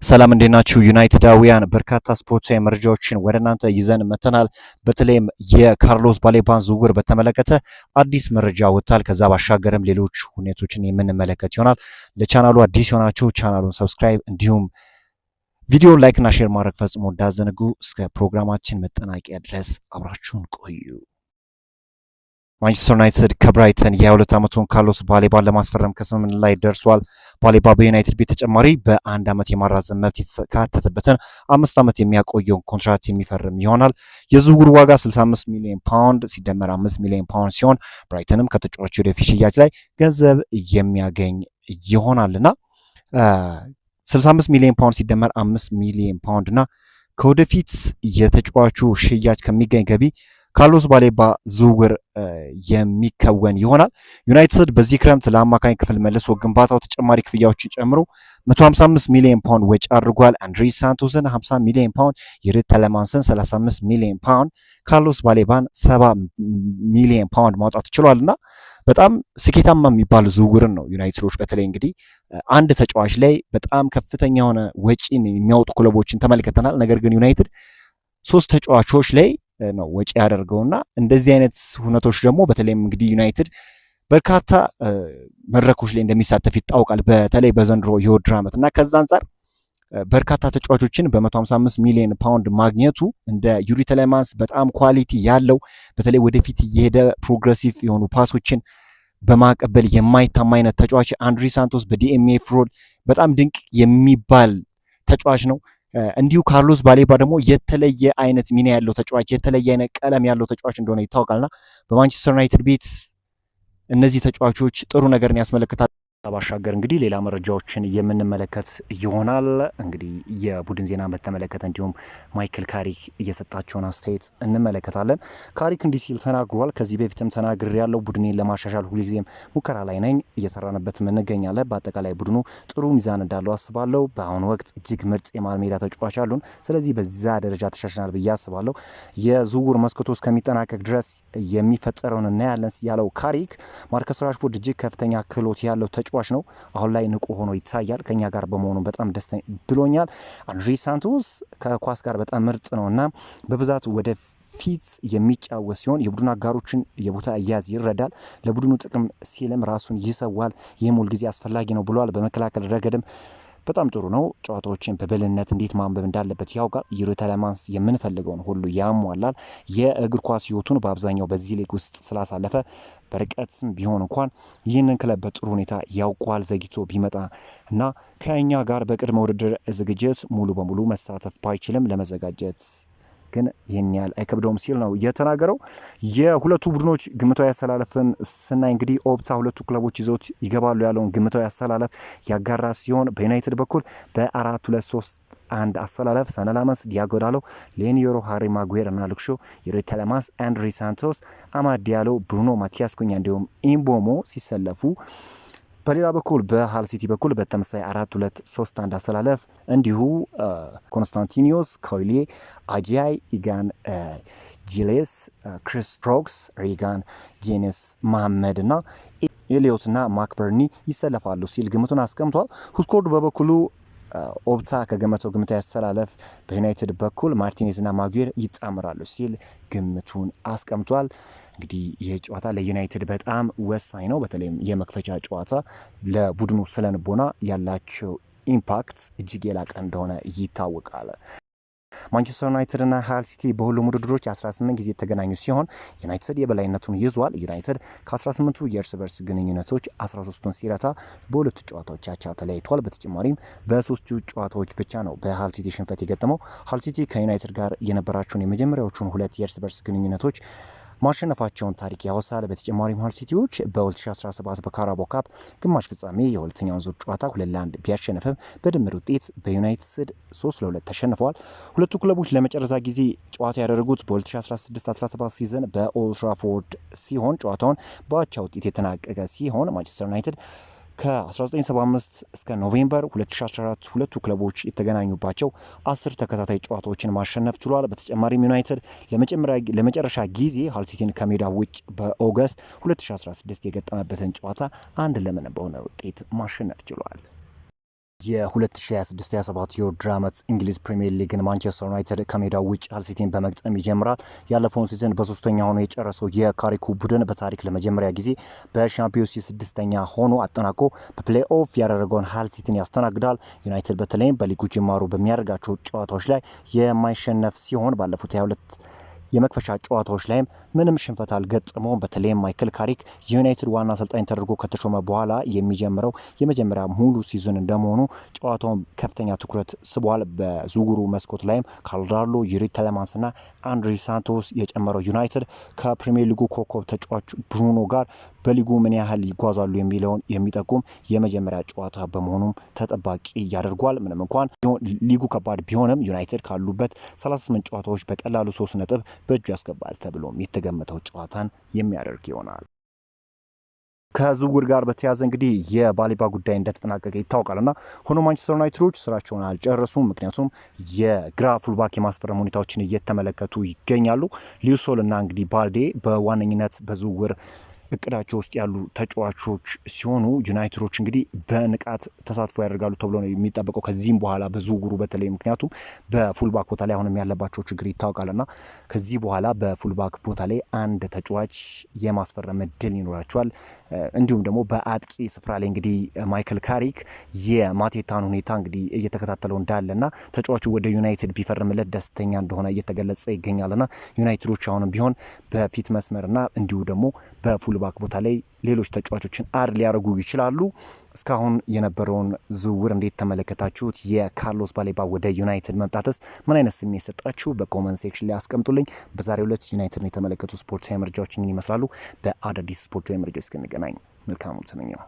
ሰላም እንዴት ናችሁ? ዩናይትዳውያን በርካታ ስፖርታዊ መረጃዎችን ወደ እናንተ ይዘን መተናል። በተለይም የካርሎስ ባሌባን ዝውውር በተመለከተ አዲስ መረጃ ወጥቷል። ከዛ ባሻገርም ሌሎች ሁኔታዎችን የምንመለከት ይሆናል። ለቻናሉ አዲስ የሆናችሁ ቻናሉን ሰብስክራይብ እንዲሁም ቪዲዮን ላይክ እና ሼር ማድረግ ፈጽሞ እንዳዘነጉ። እስከ ፕሮግራማችን መጠናቂያ ድረስ አብራችሁን ቆዩ። ማንቸስተር ዩናይትድ ከብራይተን የ22 ዓመቱን ካርሎስ ባሌባን ለማስፈረም ከስምምነት ላይ ደርሷል። ባሌባ በዩናይትድ ቤት ተጨማሪ በአንድ ዓመት የማራዘም መብት የተካተተበትን 5 ዓመት የሚያቆየውን ኮንትራት የሚፈርም ይሆናል። የዝውውሩ ዋጋ 65 ሚሊዮን ፓውንድ ሲደመር 5 ሚሊዮን ፓውንድ ሲሆን ብራይተንም ከተጫዋቹ ወደፊት ሽያጭ ላይ ገንዘብ የሚያገኝ ይሆናልና 65 ሚሊዮን ፓውንድ ሲደመር 5 ሚሊዮን ፓውንድ እና ከወደፊት የተጫዋቹ ሽያጭ ከሚገኝ ገቢ ካርሎስ ባሌባ ዝውውር የሚከወን ይሆናል። ዩናይትድ በዚህ ክረምት ለአማካኝ ክፍል መልሶ ግንባታው ተጨማሪ ክፍያዎችን ጨምሮ 155 ሚሊዮን ፓውንድ ወጪ አድርጓል። አንድሪ ሳንቶስን 50 ሚሊዮን ፓውንድ፣ የሪድ ተለማንስን 35 ሚሊዮን ፓውንድ፣ ካርሎስ ባሌባን 70 ሚሊዮን ፓውንድ ማውጣት ችሏልና በጣም ስኬታማ የሚባል ዝውውርን ነው ዩናይትዶች በተለይ እንግዲህ አንድ ተጫዋች ላይ በጣም ከፍተኛ የሆነ ወጪን የሚያወጡ ክለቦችን ተመልክተናል። ነገር ግን ዩናይትድ 3 ተጫዋቾች ላይ ነው ወጪ ያደርገውና እንደዚህ አይነት ሁነቶች ደግሞ በተለይም እንግዲህ ዩናይትድ በርካታ መድረኮች ላይ እንደሚሳተፍ ይታወቃል። በተለይ በዘንድሮ የውድድር ዓመት እና ከዛ አንፃር በርካታ ተጫዋቾችን በ155 ሚሊዮን ፓውንድ ማግኘቱ እንደ ዩሪ ተለማንስ በጣም ኳሊቲ ያለው በተለይ ወደፊት እየሄደ ፕሮግሬሲቭ የሆኑ ፓሶችን በማቀበል የማይታማ አይነት ተጫዋች፣ አንድሪ ሳንቶስ በዲኤምኤ ፍሮድ በጣም ድንቅ የሚባል ተጫዋች ነው። እንዲሁ ካርሎስ ባሌባ ደግሞ የተለየ አይነት ሚና ያለው ተጫዋች የተለየ አይነት ቀለም ያለው ተጫዋች እንደሆነ ይታወቃልና በማንቸስተር ዩናይትድ ቤት እነዚህ ተጫዋቾች ጥሩ ነገርን ያስመለክታል። ባሻገር እንግዲህ ሌላ መረጃዎችን የምንመለከት ይሆናል። እንግዲህ የቡድን ዜና በተመለከተ እንዲሁም ማይክል ካሪክ እየሰጣቸውን አስተያየት እንመለከታለን። ካሪክ እንዲህ ሲል ተናግሯል። ከዚህ በፊትም ተናግሬ ያለው ቡድኔን ለማሻሻል ሁልጊዜም ሙከራ ላይ ነኝ፣ እየሰራንበትም እንገኛለን። በአጠቃላይ ቡድኑ ጥሩ ሚዛን እንዳለው አስባለሁ። በአሁኑ ወቅት እጅግ ምርጥ የመሃል ሜዳ ተጫዋች አሉን። ስለዚህ በዛ ደረጃ ተሻሽናል ብዬ አስባለሁ። የዝውውር መስኮቱ እስከሚጠናቀቅ ድረስ የሚፈጠረውን እናያለን ያለው ካሪክ ማርከስ ራሽፎርድ እጅግ ከፍተኛ ክህሎት ያለው ተጫዋች ነው። አሁን ላይ ንቁ ሆኖ ይታያል። ከኛ ጋር በመሆኑ በጣም ደስተኛ ብሎኛል። አንድሪ ሳንቶስ ከኳስ ጋር በጣም ምርጥ ነውና በብዛት ወደ ፊት የሚጫወት ሲሆን የቡድን አጋሮችን የቦታ አያያዝ ይረዳል። ለቡድኑ ጥቅም ሲልም ራሱን ይሰዋል። ይህም ሁልጊዜ አስፈላጊ ነው ብሏል። በመከላከል ረገድም በጣም ጥሩ ነው። ጨዋታዎችን በብልህነት እንዴት ማንበብ እንዳለበት ያውቃል። ዩሪ ተለማንስ የምንፈልገውን ሁሉ ያሟላል። የእግር ኳስ ህይወቱን በአብዛኛው በዚህ ሊግ ውስጥ ስላሳለፈ በርቀትም ቢሆን እንኳን ይህንን ክለብ በጥሩ ሁኔታ ያውቋል። ዘግይቶ ቢመጣ እና ከእኛ ጋር በቅድመ ውድድር ዝግጅት ሙሉ በሙሉ መሳተፍ ባይችልም ለመዘጋጀት ግን ይህን ያህል አይከብደውም ሲል ነው የተናገረው። የሁለቱ ቡድኖች ግምታዊ አሰላለፍን ስናይ እንግዲህ ኦፕታ ሁለቱ ክለቦች ይዘውት ይገባሉ ያለውን ግምታዊ አሰላለፍ ያጋራ ሲሆን በዩናይትድ በኩል በ4-2-3-1 አሰላለፍ ሰነላመንስ፣ ዲያጎ ዳሎ፣ ሌኒዮሮ፣ ሃሪ ማጉዌር እና ሉክሾ፣ ዩሪ ተለማንስ፣ አንድሪ ሳንቶስ፣ አማድ ዲያሎ፣ ብሩኖ ማቲያስ ኩኛ እንዲሁም ኢምቦሞ ሲሰለፉ በሌላ በኩል በሃል ሲቲ በኩል በተመሳሳይ 4-2-3-1 አሰላለፍ እንዲሁ ኮንስታንቲኒዮስ፣ ኮይሌ፣ አጂያይ፣ ኢጋን ጂሌስ፣ ክሪስ ፕሮክስ፣ ሪጋን ጄኔስ፣ መሐመድ እና ኤሊዮት እና ማክበርኒ ይሰለፋሉ ሲል ግምቱን አስቀምጧል። ሁስኮርድ በበኩሉ ኦፕታ ከገመተው ግምታዊ አሰላለፍ በዩናይትድ በኩል ማርቲኔዝ እና ማጉዌር ይጣምራሉ ሲል ግምቱን አስቀምጧል። እንግዲህ ይህ ጨዋታ ለዩናይትድ በጣም ወሳኝ ነው። በተለይም የመክፈቻ ጨዋታ ለቡድኑ ስለንቦና ያላቸው ኢምፓክት እጅግ የላቀ እንደሆነ ይታወቃል። ማንቸስተር ዩናይትድ እና ሃል ሲቲ በሁሉም ውድድሮች 18 ጊዜ የተገናኙ ሲሆን ዩናይትድ የበላይነቱን ይዟል። ዩናይትድ ከ18ቱ የእርስ በርስ ግንኙነቶች 13ቱን ሲረታ በሁለቱ ጨዋታዎች አቻ ተለያይቷል። በተጨማሪም በሶስቱ ጨዋታዎች ብቻ ነው በሃል ሲቲ ሽንፈት የገጠመው። ሃል ሲቲ ከዩናይትድ ጋር የነበራቸውን የመጀመሪያዎቹን 2 የእርስ በርስ ግንኙነቶች ማሸነፋቸውን ታሪክ ያወሳል። በተጨማሪም ሃል ሲቲዎች በ2017 በካራባኦ ካፕ ግማሽ ፍጻሜ የሁለተኛውን ዙር ጨዋታ 2-1 ቢያሸንፍም በድምር ውጤት በዩናይትድ 3-2 ተሸንፈዋል። ሁለቱ ክለቦች ለመጨረሻ ጊዜ ጨዋታ ያደረጉት በ2016-17 ሲዝን በኦልድ ትራፎርድ ሲሆን ጨዋታውን በአቻ ውጤት የተጠናቀቀ ሲሆን ማንቸስተር ዩናይትድ ከ1975 እስከ ኖቬምበር 2014 ሁለቱ ክለቦች የተገናኙባቸው 10 ተከታታይ ጨዋታዎችን ማሸነፍ ችሏል። በተጨማሪም ዩናይትድ ለመጨረሻ ጊዜ ሃል ሲቲን ከሜዳ ውጭ በኦገስት 2016 የገጠመበትን ጨዋታ 1-0 በሆነ ውጤት ማሸነፍ ችሏል። የ2026-27 የውድድር ዓመት እንግሊዝ ፕሪሚየር ሊግን ማንቸስተር ዩናይትድ ከሜዳው ውጭ ሃል ሲቲን በመግጠም ይጀምራል። ያለፈውን ሲዝን በሶስተኛ ሆኖ የጨረሰው የካሪኩ ቡድን በታሪክ ለመጀመሪያ ጊዜ በሻምፒዮንስ ሊግ ስድስተኛ ሆኖ አጠናቆ በፕሌይ ኦፍ ያደረገውን ሃል ሲቲን ያስተናግዳል። ዩናይትድ በተለይም በሊጉ ጅማሩ በሚያደርጋቸው ጨዋታዎች ላይ የማይሸነፍ ሲሆን ባለፉት 22 የመክፈቻ ጨዋታዎች ላይም ምንም ሽንፈት አልገጠመውም። በተለይም ማይክል ካሪክ የዩናይትድ ዋና አሰልጣኝ ተደርጎ ከተሾመ በኋላ የሚጀምረው የመጀመሪያ ሙሉ ሲዝን እንደመሆኑ ጨዋታውን ከፍተኛ ትኩረት ስቧል። በዝውውሩ መስኮት ላይም ካልዳሎ፣ ዩሪ ተለማንስና አንድሪ ሳንቶስ የጨመረው ዩናይትድ ከፕሪሚየር ሊጉ ኮከብ ተጫዋች ብሩኖ ጋር በሊጉ ምን ያህል ይጓዛሉ የሚለውን የሚጠቁም የመጀመሪያ ጨዋታ በመሆኑም ተጠባቂ ያደርጓል። ምንም እንኳን ሊጉ ከባድ ቢሆንም ዩናይትድ ካሉበት 38 ጨዋታዎች በቀላሉ 3 ነጥብ በእጁ ያስገባል ተብሎም የተገመተው ጨዋታን የሚያደርግ ይሆናል። ከዝውውር ጋር በተያያዘ እንግዲህ የባሊባ ጉዳይ እንደተጠናቀቀ ይታወቃልና ሆኖ ማንቸስተር ዩናይትዶች ስራቸውን አልጨረሱም። ምክንያቱም የግራ ፉልባክ የማስፈረም ሁኔታዎችን እየተመለከቱ ይገኛሉ። ሊዩሶል እና እንግዲህ ባልዴ በዋነኝነት በዝውውር እቅዳቸው ውስጥ ያሉ ተጫዋቾች ሲሆኑ ዩናይትዶች እንግዲህ በንቃት ተሳትፎ ያደርጋሉ ተብሎ ነው የሚጠበቀው ከዚህም በኋላ በዝውውሩ በተለይ ምክንያቱም በፉልባክ ቦታ ላይ አሁንም ያለባቸው ችግር ይታወቃልና ከዚህ በኋላ በፉልባክ ቦታ ላይ አንድ ተጫዋች የማስፈረም እድል ይኖራቸዋል። እንዲሁም ደግሞ በአጥቂ ስፍራ ላይ እንግዲህ ማይክል ካሪክ የማቴታን ሁኔታ እንግዲህ እየተከታተለው እንዳለና ተጫዋቹ ወደ ዩናይትድ ቢፈርምለት ደስተኛ እንደሆነ እየተገለጸ ይገኛልና ዩናይትዶች አሁንም ቢሆን በፊት መስመርና እንዲሁ ደግሞ በፉልባክ ቦታ ላይ ሌሎች ተጫዋቾችን አድ ሊያደርጉ ይችላሉ። እስካሁን የነበረውን ዝውውር እንዴት ተመለከታችሁት? የካርሎስ ባሌባ ወደ ዩናይትድ መምጣትስ ምን አይነት ስሜት ሰጣችሁ? በኮመንት ሴክሽን ላይ አስቀምጡልኝ። በዛሬው ዕለት ዩናይትድን የተመለከቱ ስፖርታዊ መረጃዎች ምን ይመስላሉ? በአዳዲስ ስፖርታዊ መረጃዎች እስክንገናኝ መልካሙን ተመኘው።